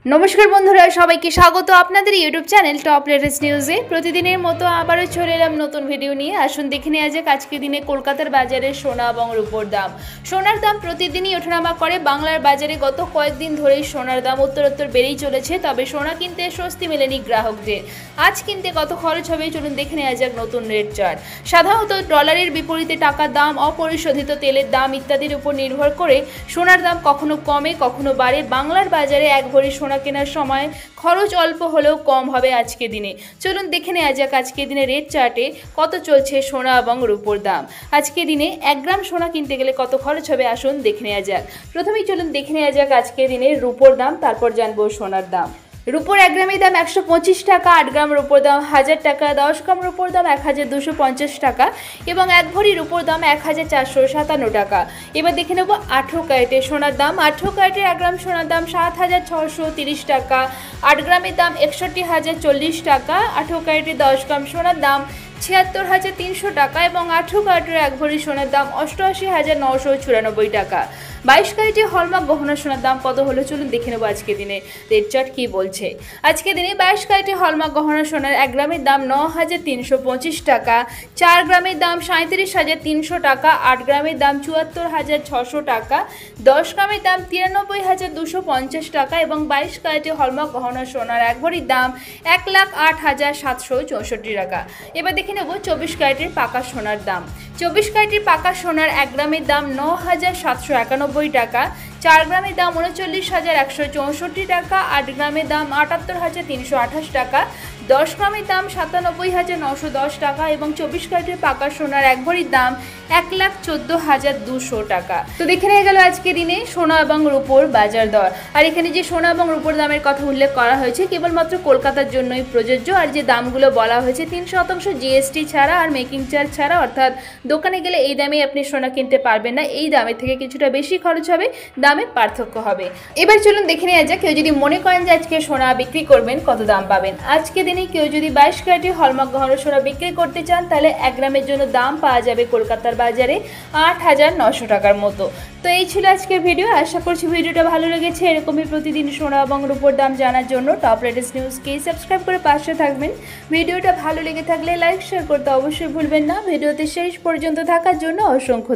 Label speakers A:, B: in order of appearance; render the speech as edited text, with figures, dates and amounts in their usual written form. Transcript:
A: নমস্কার বন্ধুরা, সবাইকে স্বাগত আপনাদের ইউটিউব চ্যানেল টপ লেটেস্ট নিউজে। প্রতিদিনের মতো আবারও চলে এলাম নতুন ভিডিও নিয়ে। আসুন দেখে নেওয়া যাক আজকের দিনে কলকাতার বাজারে সোনা এবং রূপোর দাম। সোনার দাম প্রতিদিনই ওঠানামা করে। বাংলার বাজারে গত কয়েকদিন ধরেই সোনার দাম উত্তরোত্তর বেড়েই চলেছে, তবে সোনা কিনতে স্বস্তি মেলেনি গ্রাহকদের। আজ কিনতে কত খরচ হবে চলুন দেখে নেওয়া যাক নতুন রেট চার্ট। সাধারণত ডলারের বিপরীতে টাকার দাম, অপরিশোধিত তেলের দাম ইত্যাদির উপর নির্ভর করে সোনার দাম কখনো কমে কখনো বাড়ে। বাংলার বাজারে এক ভরি সোনা কেনার সময় খরচ অল্প হলেও কম হবে আজকে দিনে। চলুন দেখে নেওয়া যাক আজকে দিনে রেট চার্টে কত চলছে সোনা এবং রূপোর দাম। আজকে দিনে 1 গ্রাম সোনা কিনতে গেলে কত খরচ হবে আসুন দেখে নেওয়া যাক। প্রথমেই চলুন দেখে নেওয়া যাক আজকে দিনে রূপোর দাম, তারপর জানবো সোনার দাম। রূপোর 1 গ্রামের দাম 125 টাকা, 8 গ্রাম রূপোর দাম 1000 টাকা, 10 গ্রাম রূপোর দাম 1250 টাকা এবং 1 ভরি রূপোর দাম 1457 টাকা। এবার দেখে নেব 18 ক্যারেটের সোনার দাম। 18 ক্যারেটের 1 গ্রাম সোনার দাম 7630 টাকা, 8 গ্রামের দাম 61040 টাকা, 18 ক্যারেটের 10 গ্রাম সোনার দাম 76300 টাকা এবং 18 ক্যারেটের 1 ভরি সোনার দাম 88994 টাকা। 22 ক্যারেটের হলমার্ক গহনা সোনার দাম কত হলো চলুন দেখে নেব আজকে দিনে রেট চার্ট কী বলছে। আজকে দিনে 22 ক্যারেটের হলমার্ক গহনা সোনার 1 গ্রামের দাম 9325 টাকা, 4 গ্রামের দাম 37300 টাকা, 8 গ্রামের দাম 74600 টাকা, 10 গ্রামের দাম 93250 টাকা এবং 22 ক্যারেটের হলমার্ক গহনা সোনার 1 ভরির দাম 1,08,764 টাকা। এবার দেখে নেব 24 ক্যারেটের পাকা সোনার দাম। 24 ক্যারেটের পাকা সোনার 1 গ্রামের দাম 9791 টাকা, 4 গ্রামের দাম 39,164 টাকা, 8 গ্রামের দাম 78,328 টাকা, 10 গ্রামের দাম 97,910 টাকা এবং 24 ক্যারেটের পাকা সোনার 1 ভরির দাম 1,14,200 টাকা। তো দেখে নিয়ে গেল আজকে দিনে সোনা এবং রূপোর বাজার দর। আর এখানে যে সোনা এবং রূপোর দামের কথা উল্লেখ করা হয়েছে কেবলমাত্র কলকাতার জন্যই প্রযোজ্য। আর যে দামগুলো বলা হয়েছে 3% জিএসটি ছাড়া আর মেকিং চার্জ ছাড়া, অর্থাৎ দোকানে গেলে এই দামে আপনি সোনা কিনতে পারবেন না, এই দামের থেকে কিছুটা বেশি খরচ হবে, দামে পার্থক্য হবে। এবার চলুন দেখে নেওয়া যাক কেউ যদি মনে করেন যে আজকে সোনা বিক্রি করবেন কত দাম পাবেন। আজকে দিনে কেউ যদি 22 ক্যারেটের হলমার্ক গহনা সোনা বিক্রি করতে চান তাহলে 1 গ্রামের জন্য দাম পাওয়া যাবে কলকাতার বাজারে 8900 টাকার মতো। তো এই ছিল আজকের ভিডিও। আশা করছি ভিডিওটা ভালো লেগেছে। এরকমই প্রতিদিন সোনা এবং রূপোর দাম জানার জন্য টপ লেটেস্ট নিউজকে সাবস্ক্রাইব করে পাশে থাকবেন। ভিডিওটা ভালো লেগে থাকলে লাইক শেয়ার করতে অবশ্যই ভুলবেন না। ভিডিওতে শেষ পর্যন্ত থাকার জন্য অসংখ্য